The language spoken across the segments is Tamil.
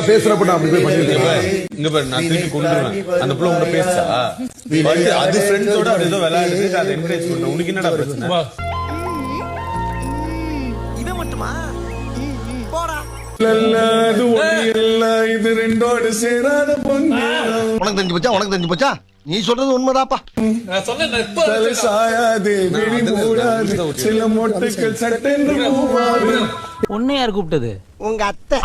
பேசுறப்ப நான் அப்படி போய் பண்ணிருக்கேன். இங்க பாரு, நான் திருப்பி கொண்டுருவேன். அந்த புள்ள உங்க பேசா அது ஃப்ரெண்ட்ஸோட அது ஏதோ விளையாடுது, அதை என்கரேஜ் பண்ண. உனக்கு என்னடா பிரச்சனை? இவன் மட்டுமா போடா. இது ரெண்டோடு சேராத பொண்ணு. உனக்கு தெரிஞ்சு போச்சா? உனக்கு தெரிஞ்சு போச்சா? நீ சொல்றது உண்மைதாப்பா. சாயாது வெளி மூடாது சில மொட்டைகள் சட்டென்று மூவாது. உன்னை யார் கூப்பிட்டது? உங்க அத்தை.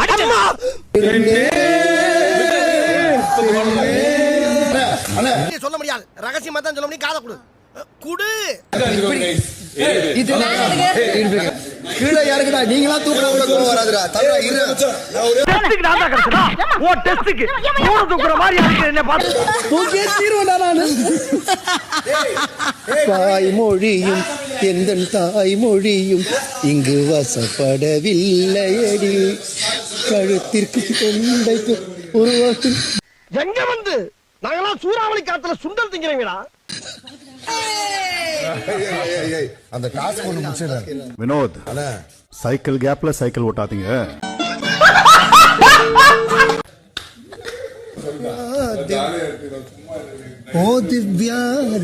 சொல்ல முடியாது, ரகசியமா தான் சொல்ல முடியும். காதை கொடு குடு. கீழே யாருக்குடா நீங்களா தூக்குற கூட கோவம் வராதுடா. தரடா இரு. டெஸ்ட்க்கு நான் தான் கரெக்ட்டா? ஓ டெஸ்ட்க்கு மூணு தூக்குற மாதிரி இருக்கு. என்ன பாத்து தூக்கியே தீருவேன்டா நானு. தாய்மொழியும் எந்தன் தாய்மொழியும் இங்கு வசப்படவில்லையடி. கழுத்திற்கு தொண்டைக்கு உருவாக்கு. எங்க வந்து நாங்கெல்லாம் சூறாவளி காத்துல சுண்டல் திங்கிறீங்களா? அந்த டாஸ்க் ஒண்ணு முடிச்சிடா. வினோத், சைக்கிள் கேப்ல சைக்கிள் ஓட்டாதீங்க. ஓ திவ்யா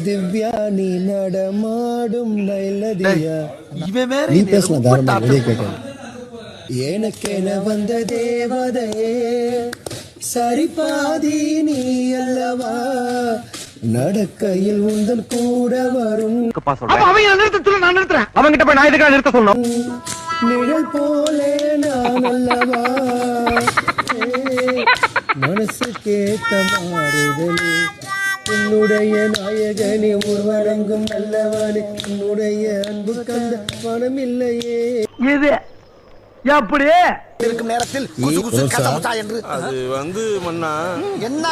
திவ்யா நீ நடமாடும் நைலதியா. நீ பேசலாம் தாராளமா, வெளியே கேட்க. எனக்கென வந்த தேவதையே சரிபாதி நீ அல்லவா, நடக்கையில் உந்தன் கூட வரும். அவங்க நிறுத்த நான் நிறுத்துறேன். அவங்கிட்ட போய் நான் இதுக்காக நிறுத்த சொன்னோம். நிழல் போலே நான் அல்லவா, மனசு கேட்ட மாறுதல். உன்னுடைய நாயகனே ஒருவரங்கும் நல்லவனே, உன்னுடைய அன்பு கந்த மனம் இல்லையே. இது எப்படி இருக்கும் நேரத்தில் குசு குசு கதமுட்டா என்று. அது வந்து மன்னா, என்ன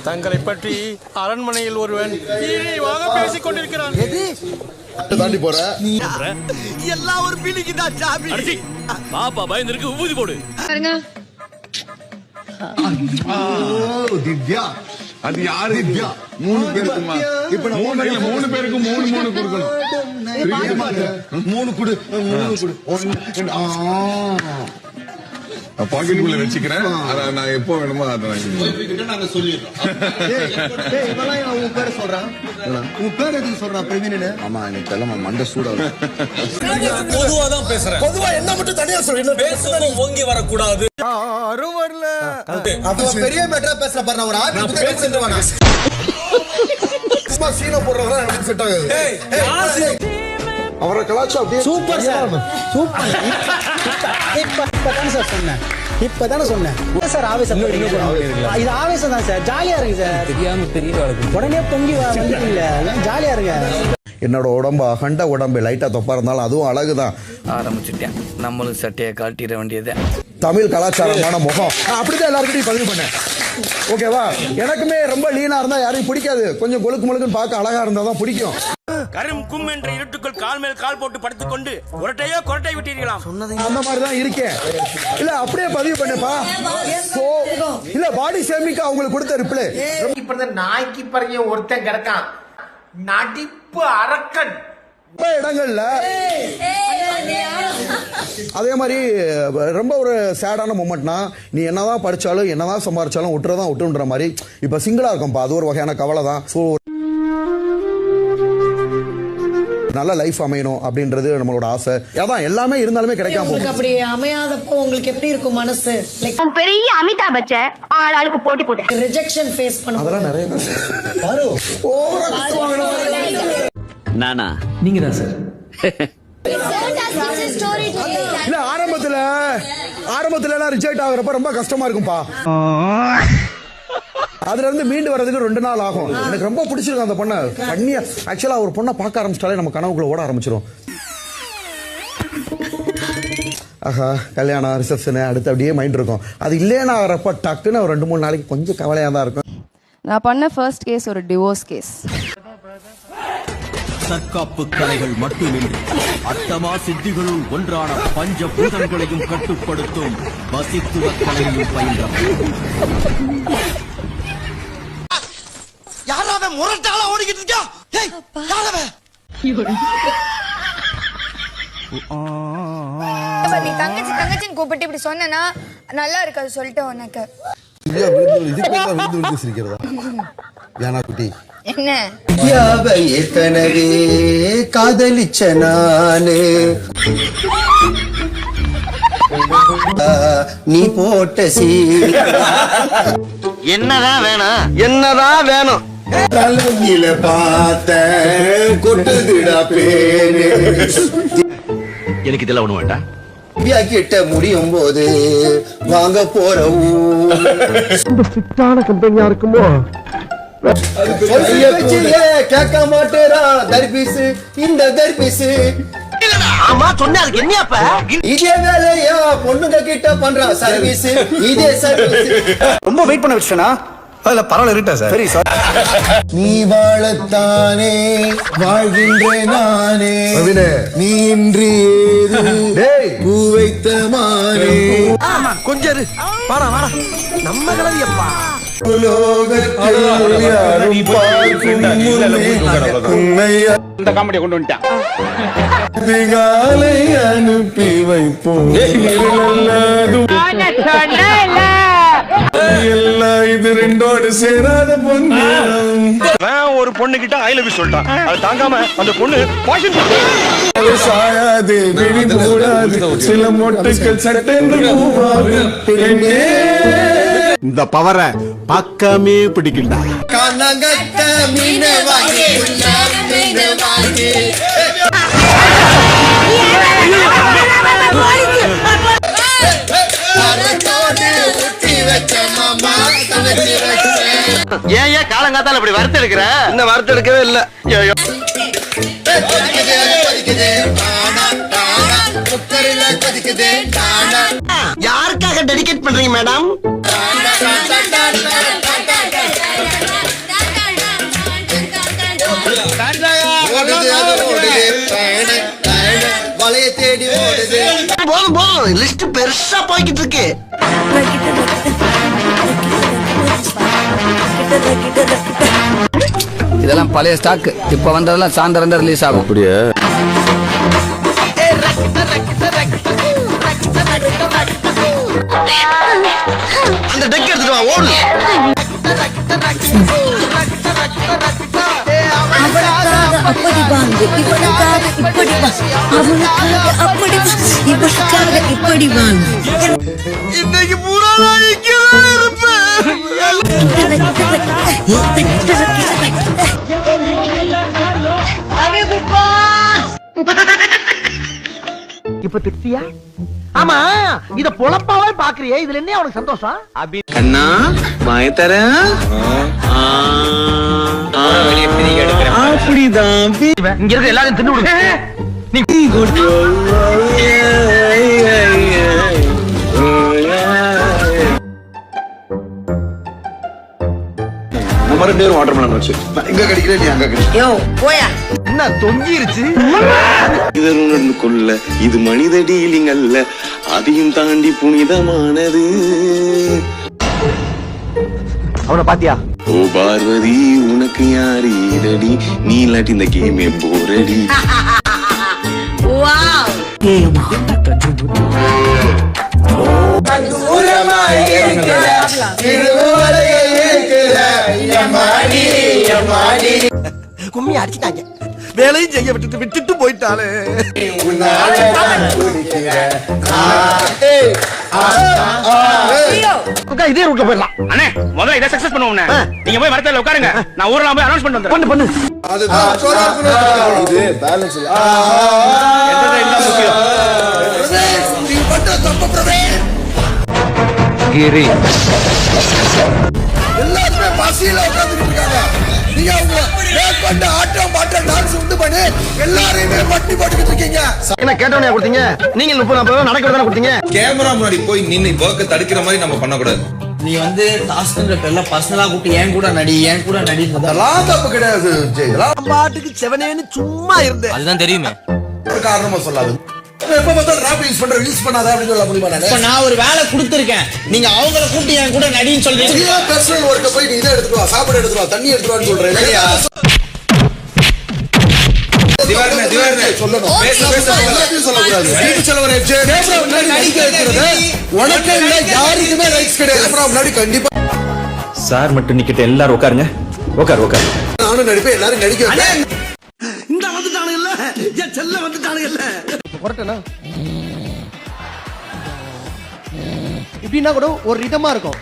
தங்களை பற்றி அரண்மனையில் ஒருவன் பேசிக் கொண்டிருக்கிறான். எது தாண்டி போற எல்லாம் ஒரு பிலிக்கு தான் சாமி. பாப்பா பயந்துருக்கு, ஊதி போடு. திவ்யா அது யாரு? திவ்யா 3 பேருக்குமா? இப்ப நான் 3 பேருக்கு 3 கொடுக்கணும். 3 குடு 3 குடு. பாக்கெட்டுக்குள்ள வச்சுக்கிறேன். நான் எப்போ வேணுமோ அதை உன் பேரை சொல்றான். உன் பேர் எதுக்கு சொல்றான்? பிரவீனு. ஆமா எனக்கு தெரியல, மண்டை சூடாது. பொதுவா தான் பேசுறேன். பொதுவா என்ன மட்டும் தனியா சொல்லு. பேசுறது ஓங்கி வரக்கூடாது. யாரும் வரல. அப்ப பெரிய மேட்டரா பேசுற பாரு. நான் ஒரு ஆர்டர் பேசிட்டு வரேன். சும்மா சீன போடுறவங்க எனக்கு செட் ஆகாது. அவர கலாச்சா அப்படியே சூப்பர் சார், சூப்பர். இப்பதானே சார் சொன்னேன். இப்பதானே சொன்னேன் சார். ஆவேசம் இது ஆவேசம் தான் சார். ஜாலியா இருக்கு சார். தெரியாம பெரிய உடனே பொங்கி இல்ல, ஜாலியா இருங்க. என்னோட உடம்பு அகண்ட உடம்பு, லைட்டா தொப்பா இருந்தாலும் அதுவும் அழகுதான். ஆரம்பிச்சுட்டேன். நம்மளும் சட்டையை காட்டிட வேண்டியது. தமிழ் கலாச்சாரமான முகம். அப்படிதான் எல்லாருக்கிட்டையும் பதிவு பண்ணேன். ஓகேவா? எனக்குமே ரொம்ப லீனா இருந்தா யாரையும் பிடிக்காது. கொஞ்சம் கொழுக்கு முழுக்குன்னு பார்க்க அழகா இருந்தா தான் பிடிக்கும். கரும் கும் என்ற இருட்டுக்குள் கால் மேல் கால் போட்டு படுத்துக் கொண்டு உரட்டையோ கொரட்டை விட்டீர்களாம். அந்த மாதிரி தான் இருக்கேன். இல்ல அப்படியே பதிவு பண்ணப்பா. இல்ல பாடி ஷேமிங்கா அவங்களுக்கு கொடுத்த ரிப்ளை. இப்ப நாய்க்கு பறங்க ஒருத்தன் கிடக்கான். நடிப்பு அரக்கன் இடங்கள்ல அதே மாதிரி ரொம்ப ஒரு சேடான மொமெண்ட்னா, நீ என்னதான் படிச்சாலும் என்னதான் சம்பாதிச்சாலும் விட்டுறதான் விட்டுன்ற மாதிரி. இப்ப சிங்கிளா இருக்கும்பா, அது ஒரு வகையான கவலை தான். ஸோ நல்ல லைஃப் அமையணும் அப்படின்றது நம்மளோட ஆசை. அதான் எல்லாமே இருந்தாலுமே கிடைக்காம உங்களுக்கு அப்படி அமையாதப்போ உங்களுக்கு எப்படி இருக்கும் மனசு? லைக் பெரிய அமிதாப் பச்சன் ஆளுக்கு போட்டி போட்டு ரிஜெக்ஷன் ஃபேஸ் பண்ணுங்க. அதெல்லாம் நிறைய நானா? நீங்க தான் சார். இல்ல ஆரம்பத்துல எல்லாம் ரிஜெக்ட் ஆகுறப்ப ரொம்ப கஷ்டமா இருக்கும்பா. அதுல இருந்து மீண்டு வர்றதுக்கு 2 நாள் ஆகும். எனக்கு ரொம்ப பிடிச்சிருக்கு அந்த பொண்ணை. பண்ணியா ஆக்சுவலா ஒரு பொண்ணை பார்க்க ஆரம்பிச்சிட்டாலே நம்ம கனவுக்குள்ள ஓட ஆரம்பிச்சிடும். ஆஹா கல்யாணம் ரிசப்ஷனு அடுத்து அப்படியே மைண்ட் இருக்கும். அது இல்லைன்னு ஆகிறப்ப டக்குன்னு ஒரு 2-3 நாளைக்கு கொஞ்சம் கவலையா தான் இருக்கும். நான் பண்ண ஃபர்ஸ்ட் கேஸ் ஒரு டிவோர்ஸ் கேஸ். தற்காப்பு கலைகள் மட்டுமின்றி அட்டமா சித்திகளுள் ஒன்றான பஞ்ச பூதங்களையும் கட்டுப்படுத்தும் வசித்துவ கலையையும் பயின்றவர். யாராவது முரட்டால ஓடிக்கிட்டு இருக்கா? நீ தங்கச்சி தங்கச்சின்னு கூப்பிட்டு இப்படி சொன்னா நல்லா இருக்காது சொல்லிட்டு உனக்கு விழுந்து சிரிக்கிறதா ஏனா குட்டி என்ன ஏற்கனவே காதலிச்ச நானு நீ போட்ட என்னதான் வேணும் தலையில பார்த்த கொட்டுதுடா பேரு எனக்கு இதெல்லாம் ஒண்ணு வேண்டாம் கிட்ட முடியும் போது வாங்க போற சிட்டான கம்பெனியா இருக்குமோ கேட்க மாட்டேரா தர்பீஸ் இந்த தர்பீஸ் ஆமா சொன்ன அதுக்கு என்னப்ப இதே வேலையா பொண்ணுங்க கிட்ட பண்றா சர்வீஸ் இதே சர்வீஸ் ரொம்ப வெயிட் பண்ண வச்சேனா அதுல பரவாயில்ல இருக்கா சார் சரி சார் நீ வாழத்தானே வாழ்கின்றேன் நானே நீ இன்றி பூ வைத்த மானே கொஞ்சம் வாடா வாடா நம்ம கலவியப்பா உலோகத்தில் யாரும் பார்க்கும் உண்மை இந்த காமெடியை கொண்டு வந்துட்டான் அதிகாலை அனுப்பி வைப்போம் எல்லாம் இது ரெண்டோடு சேராத பொண்ணு ஒரு பொண்ணு கிட்ட ஐ லவ் யூ சொல்லிட்டான் அது தாங்காம அந்த பொண்ணு பாய்சன் சாயாது வெளி மூடாது சில மொட்டுக்கள் சட்டென்று மூவாது இந்த பவரை பக்கமே பிடிக்கல கனகத்த மீன வாங்கி மீன வாங்கி ஏன் காலங்காத்தால இப்படி வறுத்து எடுக்கிற இன்னும் வறுத்து எடுக்கவே இல்ல யாருக்காக டெடிகேட் பண்றீங்க மேடம் வளைய தேடி ஓடுது போதும் போதும் லிஸ்ட் பெருசா போய்கிட்டு இருக்கு இதெல்லாம் பழைய ஸ்டாக் இப்ப வந்ததெல்லாம் சாயந்தரம் ரிலீஸ் ஆகும் அப்படியே அந்த டெக் எடுத்துட்டு வா ஓடு அப்படி வாங்கு இவனுக்காக இப்படி அவனுக்காக அப்படி இவனுக்காக இப்படி வாங்கு இன்னைக்கு பூரா நான் இங்கதான் இருப்பேன் இப்ப திருப்தியா ஆமா இத பொழப்பாவே பாக்குறியே இதுல என்ன அவனுக்கு சந்தோஷம் அண்ணா மாயத்தர அப்படிதான் இங்க இருக்க எல்லாரும் தின்னு விடுங்க நம்ம ரெண்டு பேரும் வாட்டர் மெலன் வச்சு இங்க கடிக்கிறேன் நீ அங்க கடிக்கிற யோ போயா என்ன தொங்கிருச்சு இதனுடன் கொள்ள இது மனித டீலிங் அல்ல அதையும் தாண்டி புனிதமானது அவனை பாத்தியா ஓ பார்வதி உனக்கு யாரு இடடி நீ இல்லாட்டி இந்த கேமே போரடி வாவ் கும்மி அடிச்சுட்டாங்க வேலையும் செய்ய விட்டுட்டு போயிட்டாலே இதே ரூட்ல போயிடலாம் அண்ணே முதல்ல இதை சக்சஸ் பண்ணுவோம் நீங்க போய் மரத்துல உட்காருங்க நான் ஊர்ல போய் அனௌன்ஸ் பண்ணிட்டு வந்துடுறேன் பண்ணு அதுதான் இது பேலன்ஸ் இல்ல நீ பண்ற தப்பு பிரவேன் கிரி எல்லாருமே பசியில உட்கார்ந்துட்டு இருக்காங்க நீங்க அவங்க மேற்கொண்ட ஆட்டம் பாட்டம் டான்ஸ் உண்டு பண்ணி எல்லாரையுமே பட்டி போட்டுக்கிட்டு இருக்கீங்க என்ன கேட்டவனே கொடுத்தீங்க நீங்க 30-40 நடக்கிறதானே கொடுத்தீங்க கேமரா முன்னாடி போய் நின்னு ஒர்க்க தடுக்கிற மாதிரி நம்ம பண்ணக்கூடாது நீ வந்து டாஸ்க்ன்ற பேர்ல பர்சனலா கூப்பிட்டு ஏன் கூட நடி அதெல்லாம் தப்பு கிடையாது பாட்டுக்கு செவனேன்னு சும்மா இருந்தேன் அதுதான் தெரியுமே ஒரு காரணமா சொல்லாது எப்ப பார்த்தாலும் ராப் யூஸ் பண்ற ரிலீஸ் பண்ணாத அப்படின்னு சொல்ல முடியுமா நானு நான் ஒரு வேலை கொடுத்துருக்கேன் நீங்க அவங்கள கூப்பிட்டு என் கூட நடின்னு சொல்றீங்க பர்சனல் ஒர்க்க போய் நீ இதை எடுத்துட்டு வா சாப்பாடு எடுத்துட்டு வா தண்ணி எடுத்துட்டு வான்னு சொல்றேன் இல்லையா சொல்லணும். எல்லாத்தையும் சொல்லக்கூடாது. கேமரா முன்னாடி நடிக்க வைக்கிறது உனக்கு இல்ல, யாருக்குமே ரைட்ஸ் கிடையாது. கேமரா முன்னாடி கண்டிப்பா சார் மட்டும் நிக்கிட்ட எல்லாரும் உட்காருங்க. உட்காரு. நானும் நடிப்பேன், எல்லாரும் நடிக்க வைப்பேன். இந்த வந்துட்டானுங்கல்ல, என் செல்ல வந்துட்டானுங்கல்ல. கொரட்டனா இப்படின்னா கூட ஒரு ரிதமா இருக்கும்.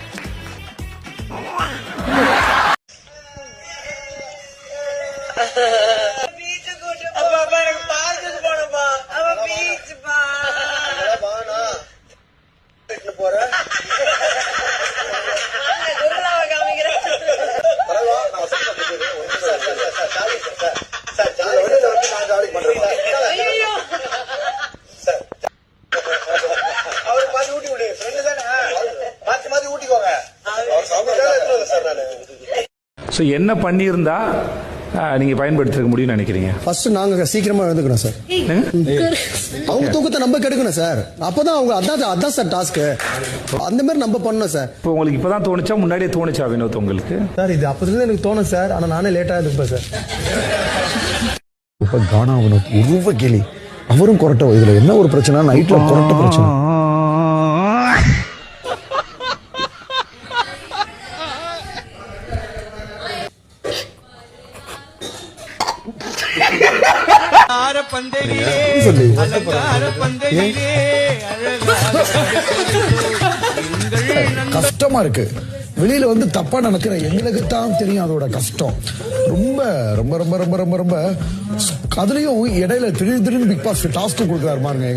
ஸோ என்ன பண்ணியிருந்தா நீங்க பயன்படுத்திருக்க முடியும்னு நினைக்கிறீங்க? ஃபர்ஸ்ட் நாங்க சீக்கிரமா எழுந்துக்கணும் சார். அவங்க தூக்கத்தை நம்ம கெடுக்கணும் சார். அப்பதான் அவங்க அதான் சார் டாஸ்க். அந்த மாதிரி நம்ம பண்ணணும் சார். இப்போ உங்களுக்கு இப்பதான் தோணுச்சா முன்னாடியே தோணுச்சா வினோத் உங்களுக்கு? சார் இது அப்பதுல எனக்கு தோணும் சார். ஆனா நானே லேட்டா இருப்பேன் சார். இப்ப கானா வினோத் உருவ கேலி அவரும் கொரட்டை. இதுல என்ன ஒரு பிரச்சனை, நைட்ல கொரட்டை பிரச்சனை. கஷ்டமா இருக்கு. வெளியில வந்து தப்பா நடக்கிற எங்களுக்கு தான் தெரியும் அதோட கஷ்டம். ரொம்ப ரொம்ப ரொம்ப ரொம்ப ரொம்ப ரொம்ப அதுலயும் இடையில திடீர்னு பிக் பாஸ் டாஸ்க் கொடுக்குறாரு பாருங்க.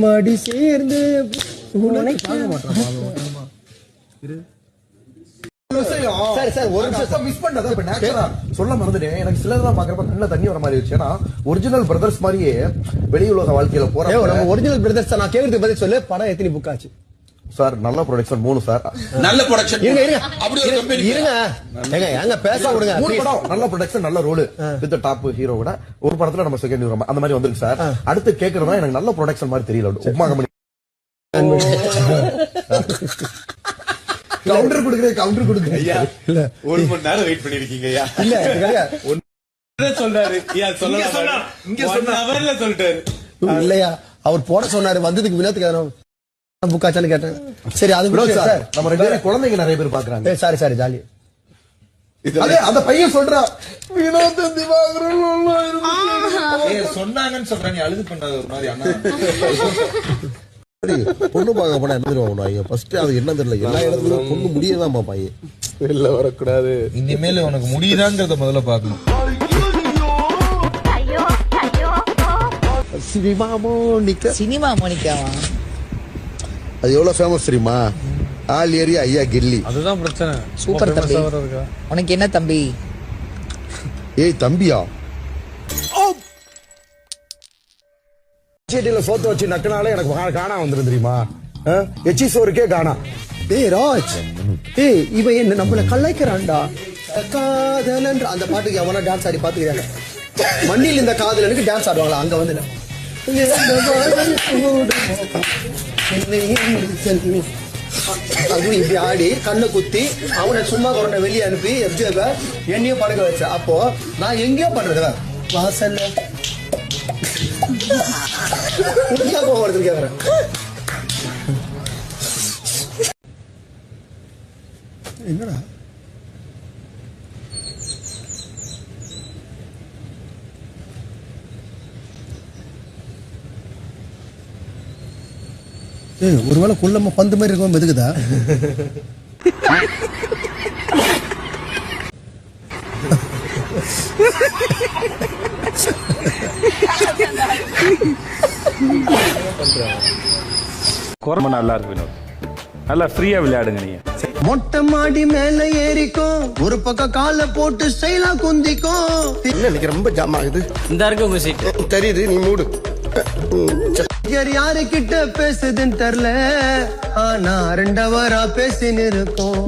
மடி சேர்ந்து சொல்ல மறந்துட்டேன். எனக்கு சிலதெல்லாம் பாக்குறப்ப கண்ணுல தண்ணி வர மாதிரி இருந்துச்சு. ஏன்னா ஒரிஜினல் பிரதர்ஸ் மாதிரியே வெளி உலக வாழ்க்கையில போறோம். ஒரிஜினல் பிரதர்ஸ் நான் கேக்குறதுக்கு பதில் சொல்லு. படம் எத்தனை புக் ஆச்சு சார்? நல்ல ப்ரொடக்ஷன் 3 சார். நல்ல ப்ரொடக்ஷன் இருங்க பேச விடுங்க. 3 படம் நல்ல ப்ரொடக்ஷன், நல்ல ரோல் வித் டாப் ஹீரோ கூட. ஒரு படத்துல நம்ம செகண்ட் ஹீரோ அந்த மாதிரி வந்திருக்கு சார். அடுத்து கேக்குறதா எனக்கு நல்ல ப்ரொடக்ஷன் மாதிரி தெரியல. உப்மா கம்பெனி கவுண்டர் கொடுக்குறேன் இல்ல 1 மணி நேரம் வெயிட் பண்ணிருக்கீங்க. இல்ல சொல்றாரு இல்லையா, அவர் போட சொன்னாரு. வந்ததுக்கு வினோத்துக்கு புக்காச்சான்னு கேட்டேன். சரி அது சார், நம்ம 2 பேரும் குழந்தைங்க நிறைய பேர் பாக்குறாங்க. Sorry jolly. அந்த பையன் சொல்றான் வினோத் சொன்னாங்கன்னு சொல்றாங்க. அழுது பண்ணாத ஒரு மாதிரி அண்ணா. பொண்ணு பார்க்க போனா என்ன ஃபர்ஸ்ட் அது என்ன தெரியல. எல்லா இடத்துலயும் பொண்ணு முடியதான் பாப்பாங்க. வெளில வரக்கூடாது. இனிமேல் உனக்கு முடியுதாங்கிறத முதல்ல பாக்கணும். சினிமா மோனிகாவா? அது எவ்வளவு ஃபேமஸ் தெரியுமா? ஆல் ஏரியா ஐயா கில்லி. அதுதான் பிரச்சனை. சூப்பர் தம்பி. உனக்கு என்ன தம்பி? ஏய் தம்பியா, சோத்து வச்சு நக்குனாலே எனக்கு காணா வந்துரும் தெரியுமா? எச்சி சோறுக்கே காணா. ஏய் ராஜ், ஏய் இவன் என்ன நம்மள கலாய்க்கிறான்டா. காதலன் அந்த பாட்டுக்கு எவனா டான்ஸ் ஆடி பாத்துக்கிறாங்க. மண்ணில் இந்த காதலனுக்கு டான்ஸ் ஆடுவாங்களா? அங்க வந்து அதுவும் இப்படி ஆடி கண்ணை குத்தி அவனை சும்மா கொண்ட வெளியே அனுப்பி எஃப்ஜேவை என்னையும் படுக்க வச்ச. அப்போ நான் எங்கேயோ பண்றது வாசல்ல போகிறது கேக்குறேன். என்னடா ஒருவேளை குள்ளம்ம பந்து மாதிரி இருக்கும் எதுக்குதா? நல்லா இருக்கு வினோத். நல்லா ஃப்ரீயா விளையாடுங்க நீங்க. மொட்டை மாடி மேல ஏறிக்கும் ஒரு பக்கம் கால போட்டு ஸ்டைலா குந்திக்கும். எனக்கு ரொம்ப ஜாம் ஆகுது. இந்த இருக்கு உங்க சீட் தெரியுது, நீ மூடு. யாரு கிட்ட பேசுதுன்னு தெரியல, ஆனா 2 ஹவரா பேசின்னு இருக்கோம்.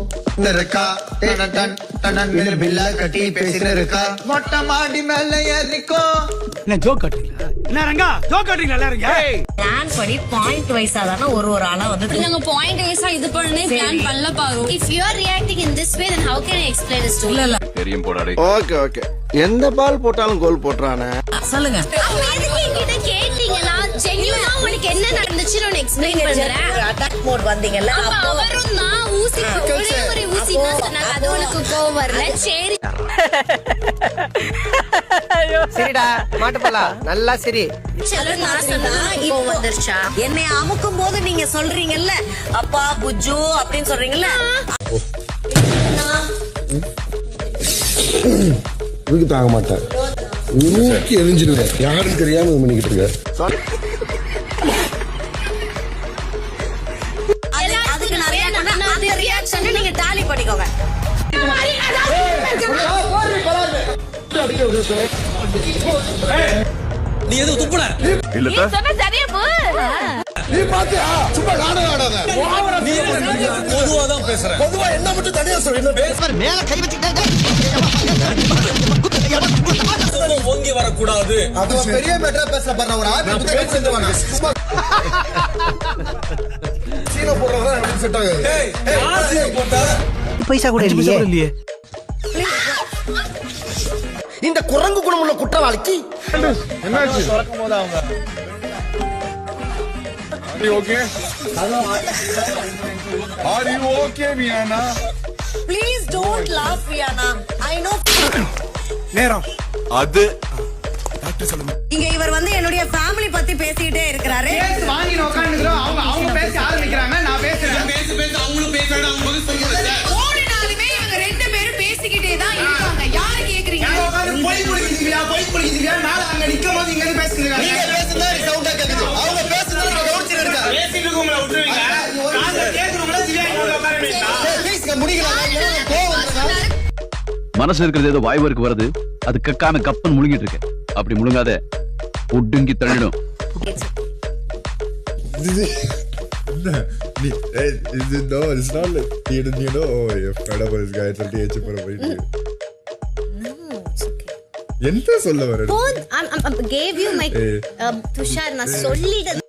பில்ல கட்டி பேசின்னு இருக்கா. மொட்டை மாடி மேல ஏறிக்கும். என்ன ஜோக் கட்டுறீங்களா? என்ன ரங்கா ஜோக் கட்டுறீங்களா எல்லாரும்? பிளான் படி பாயிண்ட் வைஸா தான ஒரு ஆளா வந்து நாங்க பாயிண்ட் வைஸா இது பண்ணனே பிளான் பண்ணல பாரு. if you are reacting in this way then how can I explain this to you? இல்ல தெரியும் போடாடே. ஓகே ஓகே, எந்த பால் போட்டாலும் கோல் போட்டுறானே. சொல்லுங்க. அப்ப எதுக்கு என்கிட்ட கேட்டீங்களா? ஜென்யூனா உங்களுக்கு என்ன நடந்துச்சுன்னு நான் எக்ஸ்பிளைன் பண்றேன். அட்டாக் மோட் வந்தீங்கல, அப்ப அவரும் நான் ஊசி ஒரே ஒரு ஊசி தான் சொன்னாங்க. அது உனக்கு கோவம் வரல. சரி சரிடா மாட்டு போலாம், நல்லா சரி. சரி நான் சொன்னா இப்போ வந்துருச்சா? என்னை அமுக்கும் போது நீங்க சொல்றீங்கல்ல அப்பா புஜ்ஜு அப்படின்னு சொல்றீங்கல்ல, இதுக்கு தாங்க மாட்டேன், ஊக்கி எரிஞ்சிருவேன். யாரும் தெரியாம இது பண்ணிக்கிட்டு இருக்க. அதுக்கு நிறைய அந்த ரியாக்ஷன் நீங்க டாலி பண்ணிக்கோங்க. நீ எது துப்புல இல்ல நீ பாத்தியா? சும்மா நாடகம் ஆடாத. பொதுவா தான் பேசுறேன். பொதுவா என்ன மட்டும் தனியா சொல்லு. மேல கை வச்சுக்கிட்டாங்க. ஓங்கி வரக்கூடாது. அது பெரிய மேட்டரா பேச பாரு. ஒரு ஆள் பேசுவானா? சீன போடுறதா எனக்கு செட் ஆகாது. யார் சீன போட்டா? பைசா கூட இல்லையே. இந்த குரங்கு குணமுள்ள குற்றவாளிக்கு என்னாச்சு? Are you okay? Are you okay, Viana? Please don't laugh, Viana. I know. நேரம் அது இங்க இவர் வந்து என்னுடைய ஃபேமிலி பத்தி பேசிட்டே இருக்கிறாரு. வாங்கி உட்கார்ந்துறோம். அவங்க பேச ஆரம்பிக்கிறாங்க. நான் பேசுறேன். பேச அவங்களும் பேசறாங்க. அவங்க பதில் சொல்லுங்க. ஓடினாலுமே இவங்க 2 பேரும் பேசிக்கிட்டே தான் இருக்காங்க. யாரை கேக்குறீங்க? போய் குடிக்கிறீங்களா? நாள அங்க நிக்கும்போது இங்க இருந்து பேசுறீங்க. நீங்க பேசுனா சவுண்டா கேக்குது. அவங்க பேசுனா கவுச்சில இருக்கா. பேசிட்டு இருக்கவங்கள விட்டுருவீங்க. காதுல கேக்குறவங்கள சிரியா இங்க உட்காருவீங்க. ப்ளீஸ் முடிக்கலாம். கோவம் மனசு இருக்கிறது ஏதோ வாய்வருக்கு வருது, அது கக்காம கப்பன் முழுங்கிட்டு இருக்கு. அப்படி முழுங்காத, உடுங்கி தள்ளிடும். என்ன சொல்ல வர? gave you my துஷார் நான் சொல்லிட்டேன்.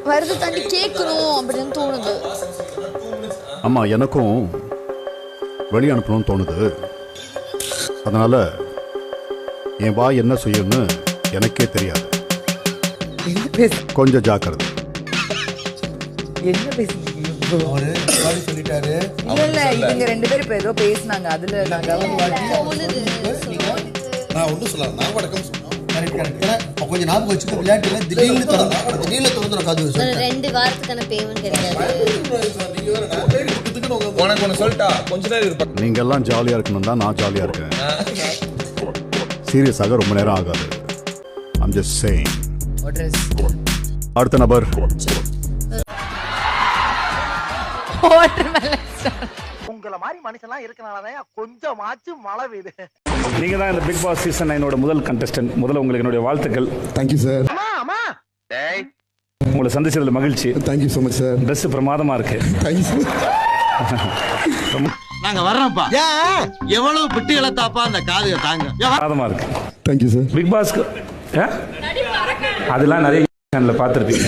வருது தாண்டி கேட்கணும் அப்படின்னு தோணுது. ஆமா, எனக்கும் வெளியே அனுப்பணும்னு தோணுது. அதனால என் வாய் என்ன செய்யும்னு எனக்கே தெரியாது. கொஞ்சம் ஜாக்கிரதை. என்ன பேசுறீங்க? சொல்லிட்டாரு. இல்ல இவங்க 2 பேரும் இப்ப ஏதோ பேசினாங்க. அதுல நான் நான் ஒன்றும் சொல்ல, நான் வடக்கம் சொன்னோம். கொஞ்சம் ஞாபகம் வச்சுக்க. விளையாட்டுல திடீர்னு திறந்து காது 2 வாரத்துக்கான பேமெண்ட் கிடைக்காது. உனக்கு ஒண்ணு சொல்லிட்டா கொஞ்ச நேரம் இருப்பா. நீங்க எல்லாம் ஜாலியா இருக்கணும் தான் நான் ஜாலியா இருக்கேன். சீரியஸாக ரொம்ப நேரம் ஆகாது. I'm just saying. அடுத்த நபர். உங்கள மாதிரி மனுஷன்லாம் இருக்கனாலதான் கொஞ்சமாச்சும் மழை பெய்யுது. நீங்க தான் இந்த பிக் பாஸ் சீசன் 9 முதல் கண்டஸ்டன்ட். முதல்ல உங்களுக்கு என்னுடைய வாழ்த்துக்கள். Thank you sir. அம்மா உங்களை சந்திச்சதுல மகிழ்ச்சி. Thank you so much sir. Dress பிரமாதமா இருக்கு. Thank you sir. நாங்க வர்றோம்ப்பா. எவ்வளவு பிட்டு இழத்தாப்பா அந்த காதுக தாங்க. பிரமாதமா இருக்கு. Thank you sir. பிக் பாஸ்க்கு அதெல்லாம் நிறைய சேனல்ல பார்த்துருப்பீங்க.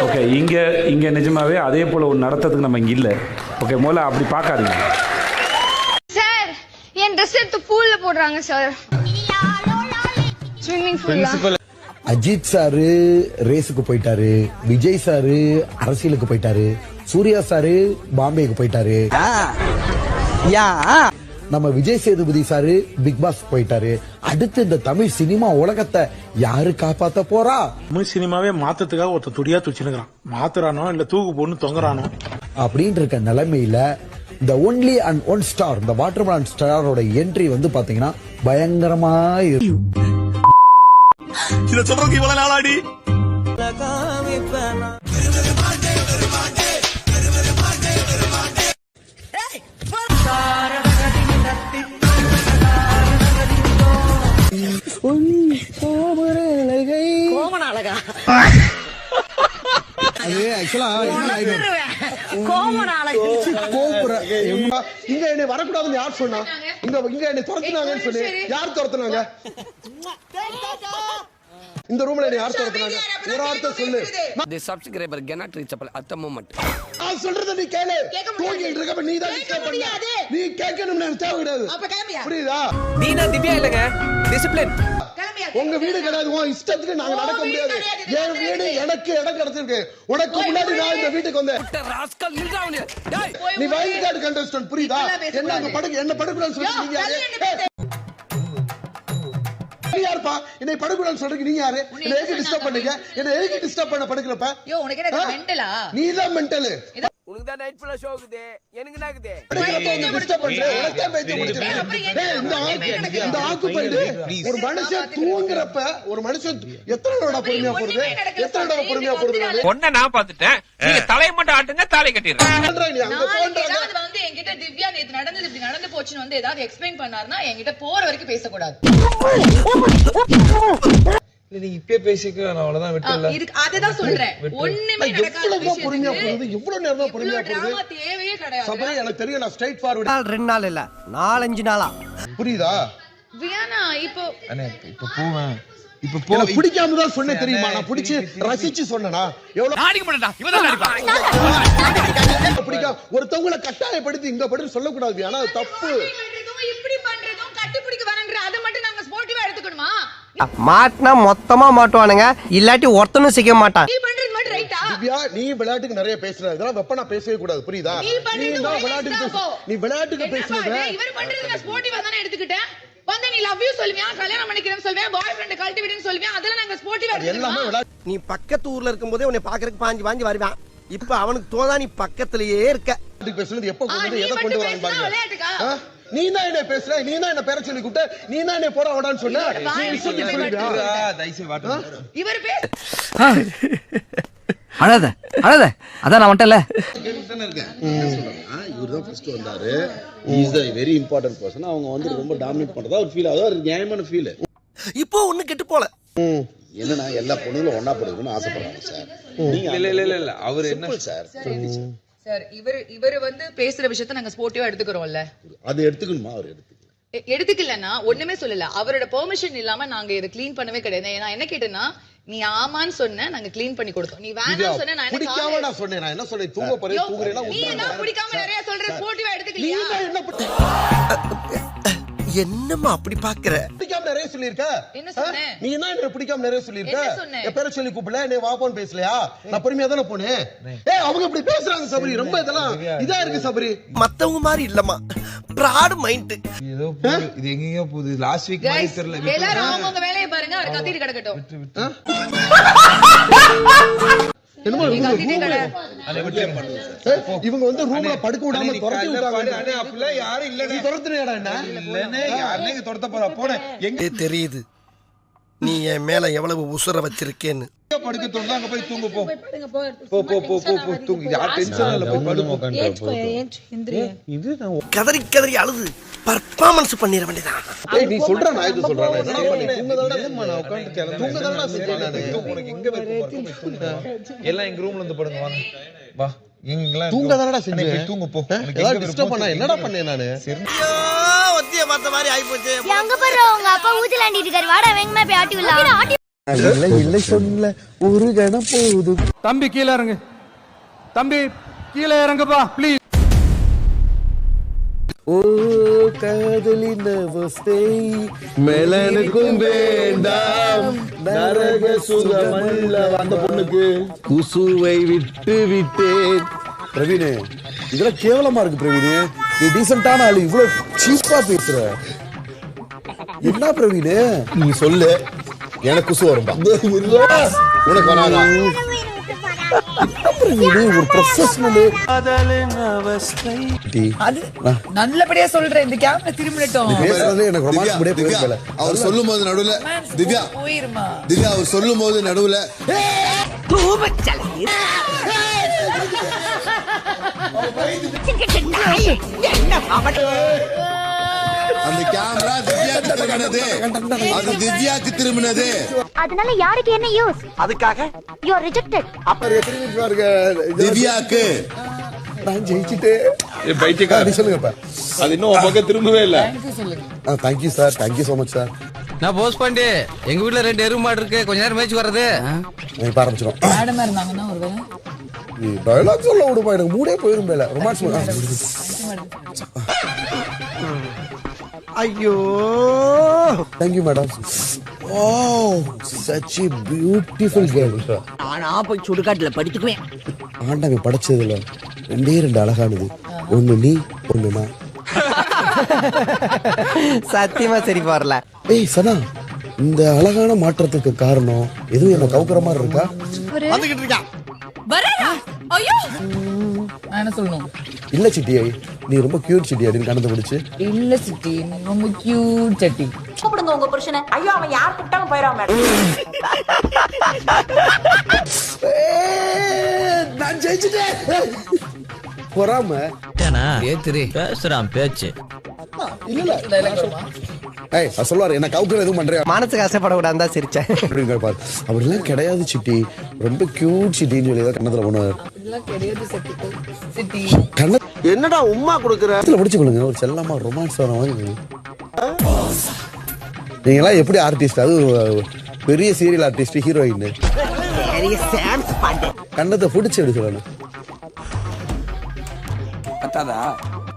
ஓகே, இங்க நிஜமாவே அதே போல ஒரு நடத்துறதுக்கு நம்ம இங்க இல்ல. ஓகே, முதல்ல அப்படி பார்க்காதீங்க சார். என் ட்ரெஸ் எடுத்து பூல்ல போடுறாங்க சார். ஸ்விம்மிங் பூல்ல. அஜித் சாரு ரேஸுக்கு போயிட்டாரு, விஜய் சாரு அரசியலுக்கு போயிட்டாரு, சூர்யா சாரு பாம்பேக்கு போயிட்டாரு, நம்ம Vijay Sethupathi sir Bigg Boss போயிட்டாரு, அடுத்து இந்த தமிழ் சினிமா உலகத்தை யாரு காப்பாத்த போறா? தமிழ் சினிமாவே மாத்தத்துக்காக ஒருத்த துடியா துடிச்சுனுக்குறான். மாத்துறானோ இல்ல தூக்கு போன்னு தொங்குறானோ அப்படின்னு இருக்க நிலைமையில இந்த ஒன்லி அண்ட் ஒன் ஸ்டார், இந்த வாட்டர்மெலன் ஸ்டாரோட என்ட்ரி வந்து பாத்தீங்கன்னா பயங்கரமா இத சொல்றதுக்கு இவ்வளவு நாளாடி. இங்க என்னை வரக்கூடாதுன்னு யார் சொன்னா? இங்க என்னை துரத்துனாங்கன்னு சொல்லி யார் துரத்துனாங்க? இந்த ரூம்ல என்னை யார் துரத்துனாங்க? ஒரு வார்த்தை சொல்லு. The subscriber cannot reachable at the moment. நான் சொல்றத நீ கேளு. தூங்கிட்டு இருக்கப்ப நீ தான் டிஸ்டர்ப் பண்ண. நீ கேட்கணும்னு எனக்கு தேவை கிடையாது. புரியுதா? நீனா திவ்யா இல்லங்க. டிசிப்ளின். உங்க வீடு கிடையாது. உன் இஷ்டத்துக்கு நாங்க நடக்க முடியாது. என் வீடு எனக்கு இடம் கிடைச்சிருக்கு. உனக்கு முன்னாடி நான் இந்த வீட்டுக்கு வந்தேன். ராஸ்கல் நில்றாவனே. டேய் நீ வைல்ட் கார்டு கண்டஸ்டன்ட் புரியுதா? என்ன அங்க என்ன படுக்குறான்னு சொல்றீங்க யாரு? யாருப்பா என்னை படுக்குறான்னு சொல்றீங்க? நீங்க யாரு? என்ன எதுக்கு டிஸ்டர்ப் பண்ணீங்க? என்ன எதுக்கு டிஸ்டர்ப் பண்ண படுக்குறப்ப? யோ உனக்கு என்ன மெண்டலா? நீ தான் மெண்டல். உனக்கு தான் நைட் ஃபுல்லா ஷோ இருக்குது. எனக்கு என்ன இருக்குது? படுக்குறப்ப வந்து டிஸ்டர்ப் பண்ற. உனக்கே பைத்தியம் பிடிச்சிருக்கு. டேய் இந்த ஆக்குபைடு ஒரு மனுஷன் தூங்குறப்ப ஒரு மனுஷன் எத்தனை தடவை பொறுமையா போறது? எத்தனை தடவை பொறுமையா போறது? ஒண்ணே நான் பாத்துட்டேன். நீங்க தலைய மட்டும் ஆட்டுங்க, தாலை கட்டிடுறேன். நீ அங்க போன்றாங்க. அது வந்து என்கிட்ட திவ்யா நேத்து நடந்தது இப்படி நடந்து போச்சுன்னு வந்து ஏதாவது எக்ஸ்பிளைன் பண்ணாருன்னா என்கிட்ட போற வரைக்கும் பேசக்கூடாது. நீ இப்பே பேசிக்க நான் அவ்வளவுதான் விட்டுல. அதுதான் சொல்றேன். ஒண்ணுமே நடக்காத விஷயம். பொறுமையா போறது எவ்வளவு நேரம் தான் பொறுமையா போறது? தேவையே கிடையாது. சபரி எனக்கு தெரியும். நான் ஸ்ட்ரைட் ஃபார்வர்ட். 2 நாள் இல்ல 4-5 நாளா. புரியுதா? வியானா இப்போ அண்ணே இப்ப போவேன். இப்ப எனக்கு பிடிக்காம தான் சொன்னேன் தெரியுமா? நான் பிடிச்சு ரசிச்சு சொன்னேனா? எவ்வளவு நாடிக்க மாட்டடா. இவன் தான் நடிப்பான். பிடிக்காம ஒருத்தவங்கள கட்டாயப்படுத்தி இங்க படுத்து சொல்ல கூடாது. ஆனா தப்பு. இப்படி பண்றதும் கட்டிப்பிடிக்க வரங்கற அத மட்டும் நாங்க ஸ்போர்ட்டிவா எடுத்துக்கணுமா? மாட்னா மொத்தமா மாட்டுவானுங்க. இல்லாட்டி ஒருத்தனும் சிக்க மாட்டான். நீ பண்றது மட்டும் ரைட்டா? திவ்யா நீ விளையாட்டுக்கு நிறைய பேசுற. இதெல்லாம் வெப்பனா பேசவே கூடாது. புரியுதா? நீ தான் விளையாட்டுக்கு பேசுற. இவர் பண்றது நான் ஸ்போர்ட்டிவா தான எடுத்துக்கிட்டேன். வந்து நீ லவ் யூ சொல்வியா, கல்யாணம் பண்ணிக்கிறேன்னு சொல்வியா, பாய் ஃப்ரெண்ட் கல்டிவேட்னு சொல்வியா, அதெல்லாம் நாங்க ஸ்போர்ட்டிவா எடுத்துக்கலாம். நீ பக்கத்து ஊர்ல இருக்கும்போதே உன்னை பாக்குறதுக்கு பாஞ்சு வருவான். இப்ப அவனுக்கு தோதா நீ பக்கத்திலேயே இருக்க. பேசுறது எப்ப கொண்டு வந்து எதை கொண்டு வராங்க பாருங்க. நீ தான் என்ன பேசுற? நீ தான் என்ன பேர சொல்லி கூப்பிட்ட. நீ தான் என்ன போற வாடான்னு சொன்ன. நீ விஷயத்தை சொல்லியா? தைசி வாட்டர். இவர் பேச அழாத அதான் நான் வந்துட்டல. கேட்டுதானே இருக்கேன். என்ன சொல்றாங்க? இவர்தான் ஃபர்ஸ்ட் வந்தாரு. He is a very important person. அவங்க வந்து ரொம்ப டாமினேட் பண்றதா ஒரு ஃபீல். அது ஒரு நியாயமான ஃபீல். இப்போ ஒண்ணு கெட்டு போல. என்னன்னா எல்லா பொண்ணுங்களும் ஒண்ணா படுக்கணும்னு ஆசைப்படுறாங்க சார். நீங்க இல்ல அவர் என்ன சார்? சார் இவர் வந்து பேசுற விஷயத்தை நாங்க ஸ்போர்ட்டிவா எடுத்துக்கிறோம்ல. அது எடுத்துக்கணுமா? அவர் எடுத்துக்கலன்னா ஒண்ணுமே சொல்லல. அவரோட பெர்மிஷன் இல்லாம நாங்க இதை க்ளீன் பண்ணவே கிடையாது. நான் என்ன கேட்டேன்னா நீ ஆமான்னு சொன்ன, நாங்க க்ளீன் பண்ணி கொடுத்தோம். நீ வேணாம்னு சொன்ன, நான் பிடிக்காம நான் சொன்னேன். நான் என்ன சொல்றேன்? தூங்க போறேன் தூங்குறேனா? நீ என்ன பிடிக்காம நிறைய சொல்ற, ஸ்போர்ட்டிவா எடுத்துக்கலையா? என்னம்மா அப்படி பாக்குற? பிடிக்காம நிறைய சொல்லிருக்க. என்ன சொன்னே? நீ என்ன பிடிக்காம நிறைய சொல்லிருக்க? என்ன சொன்னே? என் பேரை சொல்லி கூப்பிடல. நீ வாப்போன்னு பேசலையா? நான் பொறுமையா தானே போனேன். அவங்க இப்படி பேசுறாங்க சபரி. ரொம்ப இதெல்லாம் இதா இருக்கு சபரி. மத்தவங்க மாதிரி இல்லம்மா. Broad mind. ஏதோ இது எங்கேயோ போகுது. லாஸ்ட் வீக் மாதிரி தெரியல. எல்லாரும் அவங்க வேலையை பாருங்க. அவர் கத்திட்டு கிடக்கட்டும். என்னமோ இவங்க வந்து ரூம்ல படுக்க விடாம துரத்தி விட்டாங்க. அண்ணே அப்பல யாரும் இல்ல. நீ துரத்துறியாடா என்ன? இல்லனே யாரனே துரத்த போறா. போறேன். எங்க தெரியுது நீ என் மேல எவ்வளவு உசுர வச்சிருக்கேன்னு. படுக்க தோணுதா அங்க போய் தூங்கு போ. போ தூங்கு. யார் டென்ஷன் இல்ல. போய் படுப்போ. இது கதறி அழுது பர்ஃபார்மன்ஸ் பண்ணிர வேண்டியதான். ஏய் நீ சொல்ற நான் இது சொல்றேன். என்ன பண்ணி தூங்கதடா நான் உட்கார்ந்து கேளு. தூங்கதடா சொல்றேன் நான். உனக்கு எங்க வெறுப்பு? எல்லாம் எங்க ரூம்ல இருந்து படுங்க வாங்க. வா. எங்கலாம் தூங்கதடா செஞ்சு போய் தூங்கு போ. ஏதா டிஸ்டர்ப் பண்ணா என்னடா பண்ணேன் நானு? ஐயோ ஒத்திய பார்த்த மாதிரி ஆயி போச்சு. எங்க போறோம்? உங்க அப்பா ஊஞ்சலாண்டிட்டு இருக்காரு. வாடா வேங்கமா போய் ஆட்டி விடலாம். இல்ல சொல்ல ஒரு கணம் போதும். தம்பி கீழ இறங்கு. தம்பி கீழ இறங்குப்பா ப்ளீஸ். ஓ காதலின் அவஸ்தை மேலனுக்கும் வேண்டாம் நரக சுகமல்ல. அந்த பொண்ணுக்கு குசுவை விட்டு விட்டேன். பிரவீனு இதெல்லாம் கேவலமா இருக்கு. பிரவீனு நீ டீசென்டான ஆளு, இவ்வளவு சீப்பா பேசுற. என்ன பிரவீன் நீ சொல்லு எனக்கு குசு வரும்பா உனக்கு வராதா ஒரு ப்ரொஃபஷனல் அது நல்லபடியா சொல்றேன் இந்த கேமரா திரும்பிட்டோம் பேசுறதே எனக்கு ரொமான்ஸ் முடிய போயிரல அவர் சொல்லும் போது நடுவுல திவ்யா போயிருமா திவ்யா அவர் சொல்லும் போது நடுவுல அந்த கேமரா திவ்யாக்கு திரும்பினது அது திவ்யாக்கு திரும்பினது அதனால யாருக்கு என்ன யூஸ் அதுக்காக யூ ஆர் ரிஜெக்டட் அப்ப திரும்பி பாருங்க திவ்யாக்கு நான் ஜெயிச்சிட்டேன் பைத்தியக்கார சொல்லுங்கப்பா அது இன்னும் உன் பக்கம் திரும்பவே இல்ல. Thank you sir thank you so much sir நான் போஸ்ட் பண்ணி எங்க வீட்ல 2 எருமை மாடு இருக்கு கொஞ்ச நேரம் மேய்ச்சி வர்றது இப்ப ஆரம்பிச்சிடும் மேடமா இருந்தாங்கன்னா ஒருவேளை டயலாக் சொல்ல விடுப்பா எனக்கு மூடே போயிரும் மேல ரொமான்ஸ் ஐயோ thank you madam O such a beautiful girl ஆனா போய் சுடுகாட்டுல படிச்சுக்குவேன் ஆண்டவன் படைச்சதுல 2 அழகானது ஒண்ணு நீ ஒண்ணு நான் சத்தியமா சரி வரல ஏய் சனா இந்த அழகான மாற்றத்துக்கு காரணம் எதுவும் என்ன கவுக்குற மாதிரி இருக்கா வந்துகிட்டு இருக்கா வரடா ஐயோ நான் என்ன சொல்லணும் இல்ல சிட்டியை நீ ரொம்ப கியூட் சிட்டி அப்படின்னு கணத்தை பிடிச்சு இல்ல சிட்டி ரொம்ப கியூட் சட்டி கூப்பிடுங்க உங்க புருஷனை ஐயோ அவன் யார் கூப்பிட்டாலும் போயிடாம நான் ஜெயிச்சிட்டேன் பொறாம பேசுறான் பேச்சு இல்ல ஏய் அது சொல்லுவாரு என்ன கவுக்குற எதுவும் பண்றியா மனசு கஷ்டப்படக்கூடாது தான் சிரிச்சேன் அப்படின்னு பாரு அப்படிலாம் கிடையாது சிட்டி ரொம்ப கியூட் சிட்டின்னு சொல்லி ஏதோ கண்ணத்துல போனார் இதெல்லாம் கிடையாது சிட்டி கண்ண என்னடா உம்மா கொடுக்குற பிடிச்சு கொடுங்க ஒரு செல்லமா ரொமான்ஸ் வர மாதிரி நீங்களாம் எப்படி ஆர்டிஸ்ட் அது பெரிய சீரியல் ஆர்டிஸ்ட் ஹீரோயின் கண்ணத்தை பிடிச்சி எடுக்கணும்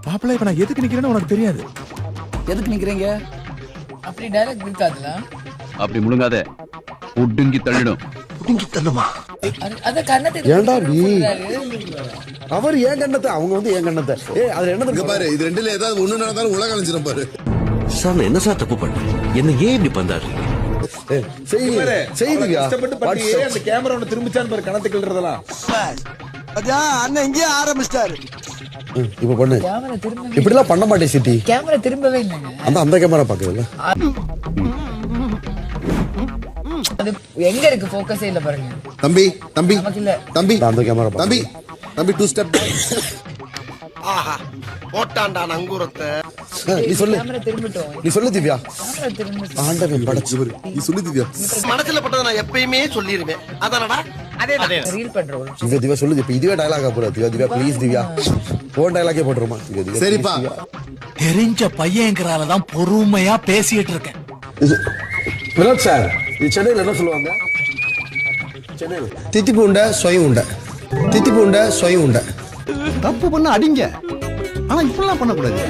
மாப்பிள்ள இப்ப நான் எதுக்கு நிக்கிறேன்னு உனக்கு தெரியாது எதுக்கு நிக்கிறீங்க அப்படி டைலாக் இருக்காதுல அப்படி முழுங்காத உடுங்கி தள்ளிடும் அத கண்ணத்தை ஏன்டா நீ அவர் ஏன் கண்ணத்தை அவங்க வந்து ஏன் கண்ணத்தை அதுல என்ன இங்க பாரு இது ரெண்டுல ஏதாவது ஒண்ணு நடந்தாலும் உலகம் அழிஞ்சிரும் பாரு சார் என்ன சார் தப்பு பண்ண என்ன ஏன் இப்படி பண்றாரு செய்தியா அந்த கேமரா ஒன்னு திரும்பிச்சான்னு பாரு கணத்து கிள்றதெல்லாம் அண்ணன் இங்கேயே ஆரம்பிச்சிட்டாரு இப்ப பண்ணு கேமரா திரும்ப இப்படி எல்லாம் பண்ண மாட்டேன் சிட்டி கேமரா திரும்பவே இல்லைங்க அந்த கேமரா பாக்குதுல்ல அது எங்க இருக்கு ஃபோக்கஸே இல்ல பாருங்க தம்பி தம்பி நமக்கு இல்ல தம்பி அந்த கேமரா தம்பி தம்பி 2 ஸ்டெப் ஆஹா போட்டான்டா நங்கூரத்தை நீ சொல்லு கேமரா திரும்பிட்டோம் நீ சொல்லு திவ்யா கேமரா திரும்ப ஆண்டவன் படைச்சவர் நீ சொல்லு திவ்யா மனசுல பட்டதை நான் எப்பயுமே சொல்லிருவேன் அதானடா அதே ரீல் பண்றோம் திவ்யா சொல்லு இப்ப இதுவே டயலாகா போற திவ்யா ப்ளீஸ் திவ்யா போன் டயலாகே போட்டுருமா திவ்யா சரிப்பா தெரிஞ்ச பையங்கிறாலதான் பொறுமையா பேசிட்டு இருக்கேன் வினோத் சார் இது சென்னையில என்ன சொல்லுவாங்க சென்னையில தித்திப்பு உண்ட சொயம் உண்ட தித்திப்பு உண்ட சொயம் உண்ட தப்பு பண்ண அடிங்க ஆனா இப்படிலாம் பண்ணக்கூடாது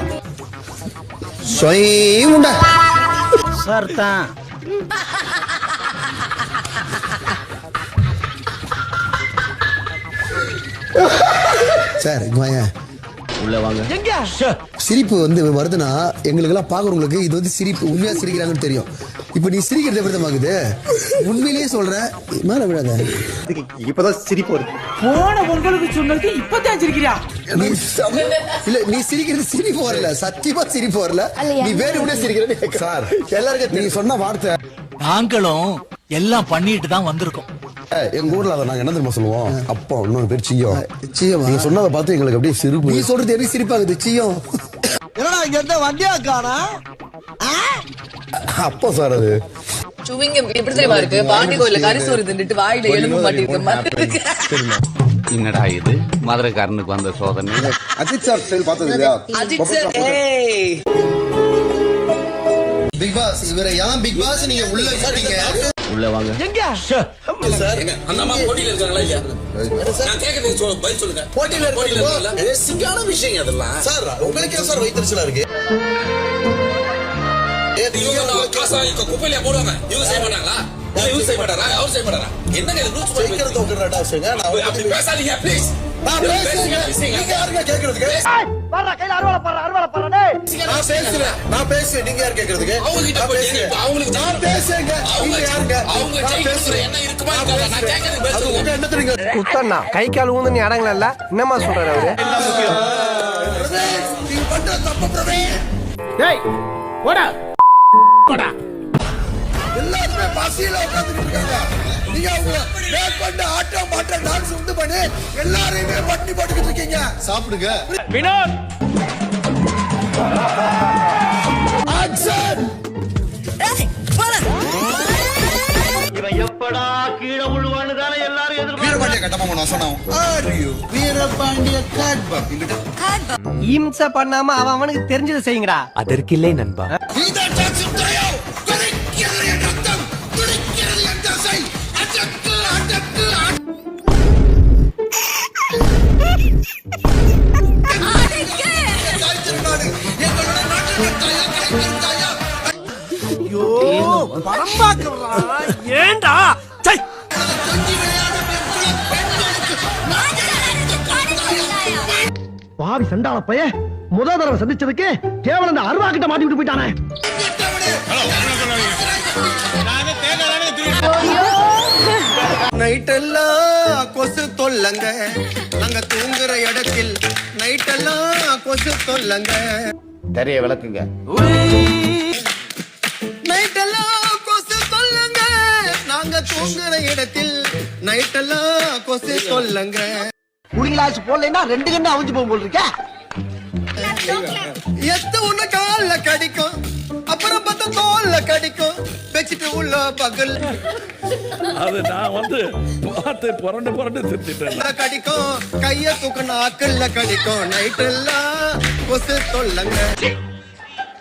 சொயம் உண்ட சார் தான் சார் இங்க வாங்க உள்ள வாங்க சிரிப்பு வந்து வருதுன்னா எங்களுக்கு எல்லாம் பாக்குறவங்களுக்கு இது வந்து சிரிப்பு உண்மையா சிரிக்கிறாங்கன்னு தெரியும் இப்ப நீ சிரிக்கிறது எப்படி ஆகுது உண்மையிலேயே சொல்ற மேல விடாத இப்பதான் சிரிப்பு வருது போன உங்களுக்கு சொன்னதுக்கு இப்பதான் சிரிக்கிறியா இல்ல நீ சிரிக்கிறது சிரிப்பு வரல சத்தியமா சிரிப்பு வரல நீ வேற உடனே சிரிக்கிற சார் எல்லாருக்கும் நீ சொன்ன வார்த்தை நாங்களும் எல்லாம் பண்ணிட்டு தான் வந்திருக்கோம் எங்க ஊர்ல அதை நாங்க என்ன தெரியுமா சொல்லுவோம் அப்போ இன்னொரு பேர் சியம் நீங்க சொன்னதை பார்த்து எங்களுக்கு அப்படியே சிரிப்பு நீ சொல்றது எப்படி சிரிப்பாகுது சியம் என்னடா இங்க இருந்த வண்டியா காணா அப்போ சார் அது சுவிங்க எப்படி தெரியுமா இருக்கு பாண்டி கோயில கரிசோறு தின்னுட்டு வாயில எலும்பு மாட்டிருக்க மாதிரி இருக்கு என்னடா இது மதுரைக்காரனுக்கு வந்த சோதனை அஜித் சார் ஸ்டைல் பார்த்தது இல்லையா அஜித் சார் ஏய் பிக் பாஸ் இவரை ஏன் பிக் பாஸ் நீங்க உள்ள விட்டீங்க உள்ள வாங்க அந்த அம்மா போட்டியில இருக்காங்களா இல்லையா நான் கேக்குறது பதில் சொல்லுங்க போட்டியில இருக்காங்களா பேசிக்கான விஷயம் அதெல்லாம் சார் உங்களுக்கு சார் வைத்திருச்சலா இருக்கு குப்பையில போடுவாங்க யூஸ் செய்ய மாட்டாங்களா யூஸ் செய்ய மாட்டாரா அவர் செய்ய மாட்டாரா என்னங்க இது ரூல்ஸ் வைக்கிறது உங்கறடா சொல்லுங்க அப்படி பேசாதீங்க ப்ளீஸ் நான் பேசுங்க நீங்க யாருங்க கேக்குறதுக்கு வர்ற கையில அறுவாளை பண்ற டேய் நான் பேசுறேன் நீங்க யார் கேக்குறதுக்கு நான் பேசுறேங்க நீங்க யாருங்க நான் பேசுறேன் என்ன இருக்குமா நான் கேக்குறது உங்க என்ன தெரியுங்க குத்தண்ணா கை கால் ஊந்து நீ அடங்கல என்னமா சொல்றாரு அவரு நீ பண்ற தப்பு பிரவீன் டேய் போடா போடா எல்லாருமே பசியில உட்கார்ந்துட்டு இருக்காங்க நீங்க அவங்க மேக் பண்ண ஆட்டம் பாட்டம் டான்ஸ் உண்டு பண்ணி எல்லாரையுமே பட்டி போட்டுக்கிட்டு இருக்கீங்க சாப்பிடுங்க வினோத் ஆக்சன் இவன் எப்படா கீழே விழுவான்னு தானே எல்லாரும் எதிர்பார்க்கறாங்க வீரபாண்டிய கட்டபொம்மன் வசனம் ஆரியு வீரபாண்டிய காட்பம் இங்கிட்ட இம்சை பண்ணாம அவனுக்கு தெரிஞ்சதை செய்யுங்கடா அதற்கு இல்லை நண்பா இந்த டாக்ஸ் ட்ரையோ துடிக்கிறது என் ரத்தம் துடிக்கிறது என் தசை அடக்கு அடக்கு எங்களோட நாட்டின் தாயா கைப்பெரும் தாயா ஐயோ படம் பார்க்கறா ஏண்டா சை கொஞ்சி விளையாடும் என் குல பெண்களுக்கு பாவி சண்டாள பைய முதல் தடவை சந்திச்சதுக்கு கேவலம் இந்த அருவா கிட்ட மாட்டி விட்டு போயிட்டானே நைட்டெல்லாம் கொசு தொல்லங்க நாங்க தூங்குற இடத்தில் நைட்டெல்லாம் கொசு தொல்லங்க தெரிய விளக்குங்க நைட்டெல்லாம் கொசு தொல்லங்க நாங்க தூங்குற இடத்தில் நைட்டெல்லாம் கொசு தொல்லங்க குடிங்களாச்சு போடலைன்னா 2 கண்ணு அவிஞ்சு போகும் போல் இருக்க எத்த உன்ன கால்ல கடிக்கும் அப்புறம் பார்த்தா தோல்ல கடிக்கும் வச்சுட்டு உள்ள பகல் அது நான் வந்து பார்த்து புரண்டு சிரிச்சிட்டேன் கடிக்கும் கைய தூக்கணும் ஆக்கல்ல கடிக்கும் நைட்டெல்லாம் கொசு தொல்லங்க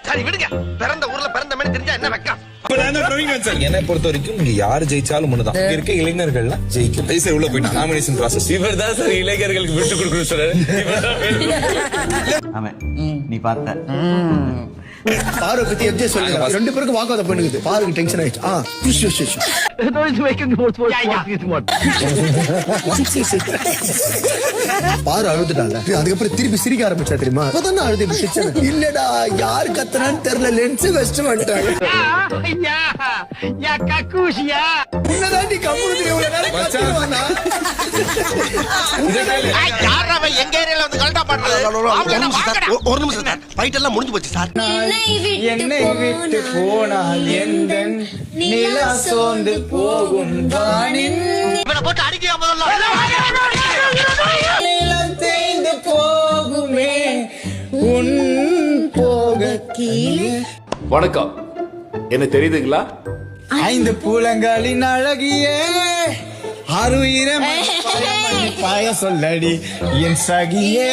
சரி விடுங்க பிறந்த ஊர்ல பிறந்த மாதிரி தெரிஞ்சா என்ன வெக்கம் என்னை பொறுத்த வரைக்கும் இங்க யாரு ஜெயிச்சாலும் ஒண்ணுதான் இங்க இருக்க இளைஞர்கள்லாம் ஜெயிக்கும் சரி உள்ள போயிட்டு நாமினேஷன் ப்ராசஸ் இவர் தான் சார் இளைஞர்களுக்கு விட்டு கொடுக்கணும் சார் நீ பார்த்த பாரு பத்தி எப்படி சொல்லுங்க 2 பேருக்கும் வாக்குவாதம் பண்ணுது பாருக்கு டென்ஷன் ஆயிடுச்சு பாரு அழுதுட்டாங்க அதுக்கப்புறம் திருப்பி சிரிக்க ஆரம்பிச்சா தெரியுமா அப்பதான் அழுது சிரிச்சேன் இல்லடா யாரு கத்துறான்னு தெரியல லென்ஸ் வெஸ்ட் வந்துட்டாங்க உன்னதான் நீ கம்முனு எங்க ஏரியால வந்து கலட்டா பாடுறது ஒரு நிமிஷம் சார் ஃபைட் எல்லாம் முடிஞ்சு போச்சு சார் என்னை விட்டு போனால் எந்த நிலா சோர்ந்து போகும் வானின் இவனை போட்டு அடிக்க முதல்ல நிலம் தேய்ந்து போகுமே உன் போக கீழே வணக்கம் என்ன தெரியுதுங்களா 5 பூலங்களின் அழகியே அருயிரம் பாய சொல்லடி என் சகியே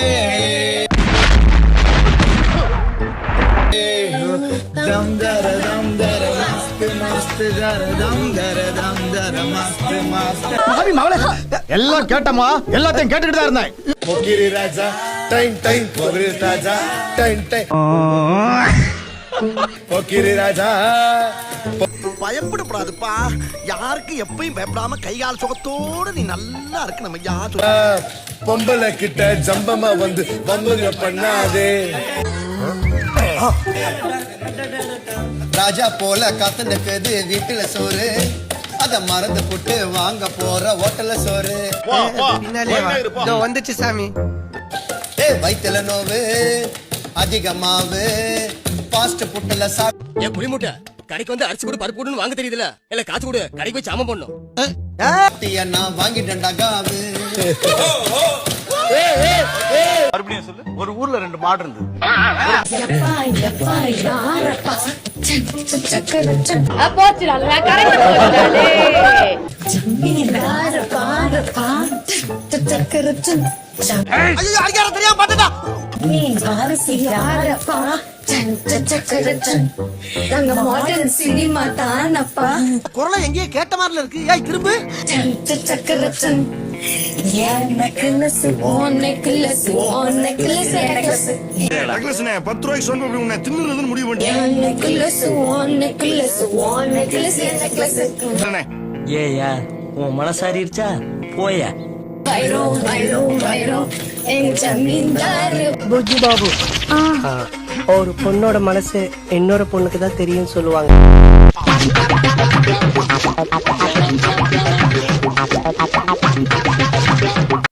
दम दर मस्त मस्त दर दम दर मस्त मस्त மாவி மவளே எல்லாம் கேட்டமா எல்லாத்தையும் கேட்டுட்டு தான் இருந்தேன் போக்கிரி ராஜா டைம் டைம் போக்கிரி ராஜா டைம் டைம் போக்கிரி ராஜா பயப்படக்கூடாதுப்பா யாருக்கு எப்பயும் பயப்படாம கைகால் சுகத்தோட நீ நல்லா இருக்கு நம்ம யாரு பொம்பளை கிட்ட ஜம்பமா வந்து பம்புங்க பண்ணாதே ராஜா போல காத்துனது வீட்டுல சோறு அத மறந்து போட்டு வாங்க போற ஹோட்டல்ல சோறு வந்துச்சு சாமி வயிற்றுல நோவு அதிகமாவு பாஸ்ட் புட்டல என் புளிமுட்டை கடைக்கு வந்து அரிசி கூட பருப்பு போடுன்னு வாங்க தெரியுதுல இல்ல காசு கூட கடைக்கு போய் சாமம் பண்ணும் நான் வாங்கிட்டேன்டா காவு மறுபடியும் சொல்லு ஒரு ஊர்ல 2 மாடு இருந்தது அதிகாரம் தெரியாம பாத்துட்டா குரலை எங்கேயே கேட்ட மாதிரில இருக்கு ஏய் திரும்ப ஏயா உன் மனசாரிச்சா போயா வைரோ வைரோ வைரோ எங்க ஜமீன்தார் புஜ்ஜி பாபு ஒரு பொண்ணோட மனசு இன்னொரு பொண்ணுக்கு தான் தெரியும் சொல்லுவாங்க.